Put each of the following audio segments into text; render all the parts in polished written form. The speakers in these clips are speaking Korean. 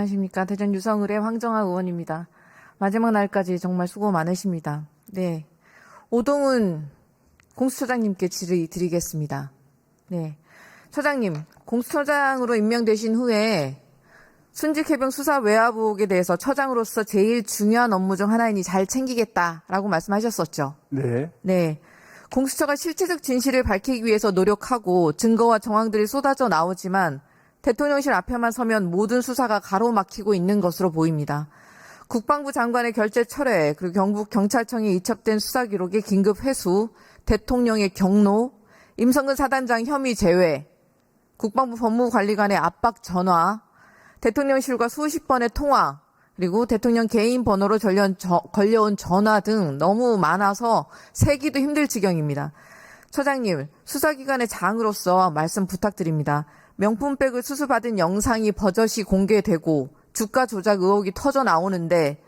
안녕하십니까. 대전 유성을의 황정아 의원입니다. 마지막 날까지 정말 수고 많으십니다. 네. 오동훈 공수처장님께 질의 드리겠습니다. 네. 처장님, 공수처장으로 임명되신 후에 순직해병 수사 외화복에 대해서 처장으로서 제일 중요한 업무 중 하나이니 잘 챙기겠다라고 말씀하셨었죠. 네. 네. 공수처가 실체적 진실을 밝히기 위해서 노력하고 증거와 정황들이 쏟아져 나오지만 대통령실 앞에만 서면 모든 수사가 가로막히고 있는 것으로 보입니다. 국방부 장관의 결재 철회, 그리고 경북 경찰청에 이첩된 수사 기록의 긴급 회수, 대통령의 경로, 임성근 사단장 혐의 제외, 국방부 법무관리관의 압박 전화, 대통령실과 수십 번의 통화, 그리고 대통령 개인 번호로 걸려온 전화 등 너무 많아서 세기도 힘들 지경입니다. 처장님, 수사기관의 장으로서 말씀 부탁드립니다. 명품백을 수수받은 영상이 버젓이 공개되고 주가 조작 의혹이 터져 나오는데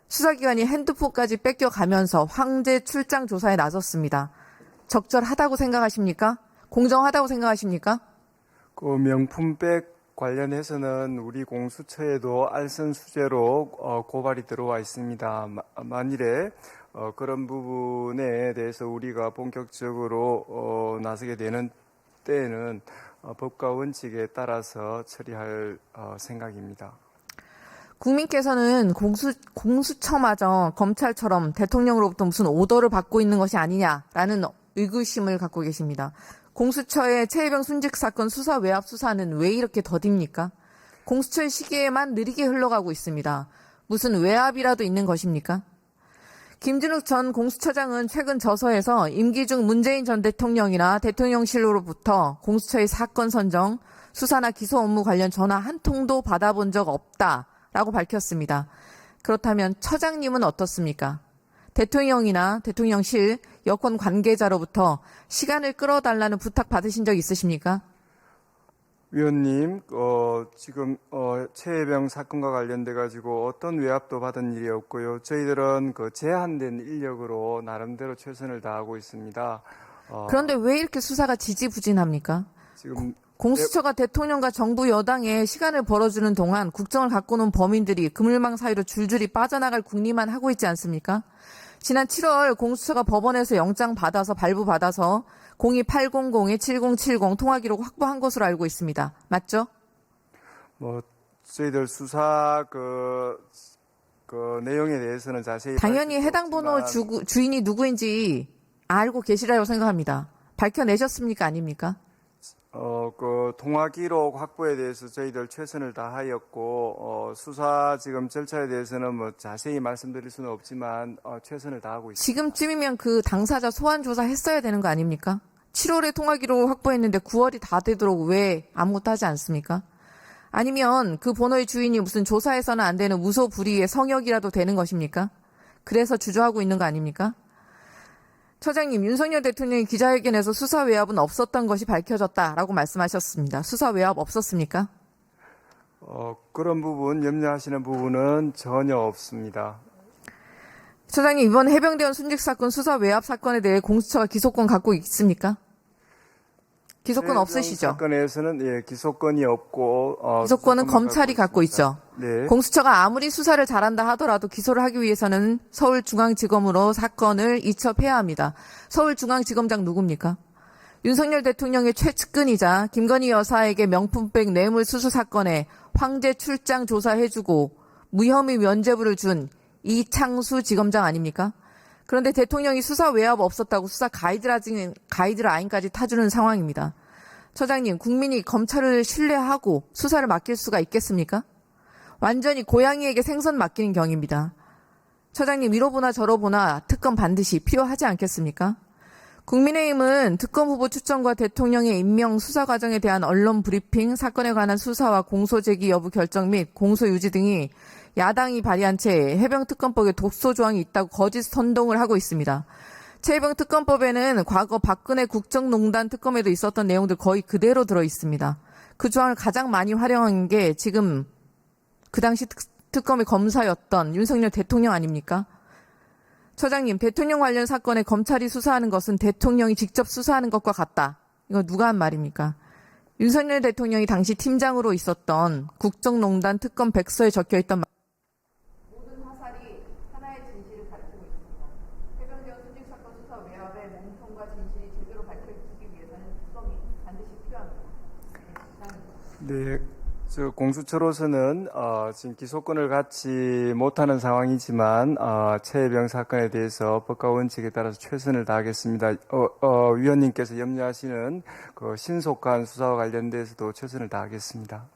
수사기관이 핸드폰까지 뺏겨가면서 황제 출장 조사에 나섰습니다. 적절하다고 생각하십니까? 공정하다고 생각하십니까? 그 명품백 관련해서는 우리 공수처에도 알선수재로 고발이 들어와 있습니다. 만일에 그런 부분에 대해서 우리가 본격적으로 나서게 되는 때에는 법과 원칙에 따라서 처리할 생각입니다. 국민께서는 공수처마저 검찰처럼 대통령으로부터 무슨 오더를 받고 있는 것이 아니냐라는 의구심을 갖고 계십니다. 공수처의 최혜병 순직 사건 수사 외압 수사는 왜 이렇게 더딥니까? 공수처의 시기에만 느리게 흘러가고 있습니다. 무슨 외압이라도 있는 것입니까? 김진욱 전 공수처장은 최근 저서에서 임기 중 문재인 전 대통령이나 대통령실로부터 공수처의 사건 선정, 수사나 기소 업무 관련 전화 한 통도 받아본 적 없다라고 밝혔습니다. 그렇다면 처장님은 어떻습니까? 대통령이나 대통령실 여권 관계자로부터 시간을 끌어달라는 부탁 받으신 적 있으십니까? 위원님, 지금 최혜병 사건과 관련돼 가지고 어떤 외압도 받은 일이 없고요. 저희들은 그 제한된 인력으로 나름대로 최선을 다하고 있습니다. 그런데 왜 이렇게 수사가 지지부진합니까? 지금 공수처가 대통령과 정부 여당에 시간을 벌어주는 동안 국정을 갖고 노는 범인들이 그물망 사이로 줄줄이 빠져나갈 궁리만 하고 있지 않습니까? 지난 7월 공수처가 법원에서 영장 받아서 발부받아서 02800-7070 통화기록 확보한 것으로 알고 있습니다. 맞죠? 저희들 수사 그 내용에 대해서는 자세히 당연히 해당 번호 주인이 누구인지 알고 계시라고 생각합니다. 밝혀내셨습니까? 아닙니까? 그 통화 기록 확보에 대해서 저희들 최선을 다하였고 수사 지금 절차에 대해서는 자세히 말씀드릴 수는 없지만 최선을 다하고 있습니다. 지금쯤이면 그 당사자 소환 조사 했어야 되는 거 아닙니까? 7월에 통화 기록 확보했는데 9월이 다 되도록 왜 아무것도 하지 않습니까? 아니면 그 번호의 주인이 무슨 조사해서는 안 되는 무소불위의 성역이라도 되는 것입니까? 그래서 주저하고 있는 거 아닙니까? 처장님, 윤석열 대통령이 기자회견에서 수사 외압은 없었던 것이 밝혀졌다라고 말씀하셨습니다. 수사 외압 없었습니까? 그런 부분, 염려하시는 부분은 전혀 없습니다. 처장님, 이번 해병대원 순직 사건 수사 외압 사건에 대해 공수처가 기소권 갖고 있습니까? 기소권 없으시죠? 사건에서는 기소권이 없고 기소권은 검찰이 갖고 있죠. 네. 공수처가 아무리 수사를 잘한다 하더라도 기소를 하기 위해서는 서울중앙지검으로 사건을 이첩해야 합니다. 서울중앙지검장 누굽니까? 윤석열 대통령의 최측근이자 김건희 여사에게 명품백 뇌물 수수 사건에 황제 출장 조사해주고 무혐의 면죄부를 준 이창수 지검장 아닙니까? 그런데 대통령이 수사 외압 없었다고 수사 가이드라인까지 타주는 상황입니다. 처장님, 국민이 검찰을 신뢰하고 수사를 맡길 수가 있겠습니까? 완전히 고양이에게 생선 맡기는 경입니다. 처장님, 이러보나 저러보나 특검 반드시 필요하지 않겠습니까? 국민의힘은 특검 후보 추천과 대통령의 임명 수사 과정에 대한 언론 브리핑, 사건에 관한 수사와 공소 제기 여부 결정 및 공소 유지 등이 야당이 발의한 채 해병특검법에 독소 조항이 있다고 거짓 선동을 하고 있습니다. 최해병특검법에는 과거 박근혜 국정농단 특검에도 있었던 내용들 거의 그대로 들어 있습니다. 그 조항을 가장 많이 활용한 게 지금 그 당시 특검의 검사였던 윤석열 대통령 아닙니까? 처장님, 대통령 관련 사건에 검찰이 수사하는 것은 대통령이 직접 수사하는 것과 같다. 이거 누가 한 말입니까? 윤석열 대통령이 당시 팀장으로 있었던 국정농단 특검 백서에 적혀있던 모든 화살이 하나의 진실을 가리키고 있습니다. 해병대원 수직 사건 수사 외압의 몸통과 진실이 제대로 밝혀지기 위해서는 특검이 반드시 필요합니다. 네, 저 공수처로서는 지금 기소권을 갖지 못하는 상황이지만 최혜병 사건에 대해서 법과 원칙에 따라서 최선을 다하겠습니다. 위원님께서 염려하시는 그 신속한 수사와 관련돼서도 최선을 다하겠습니다.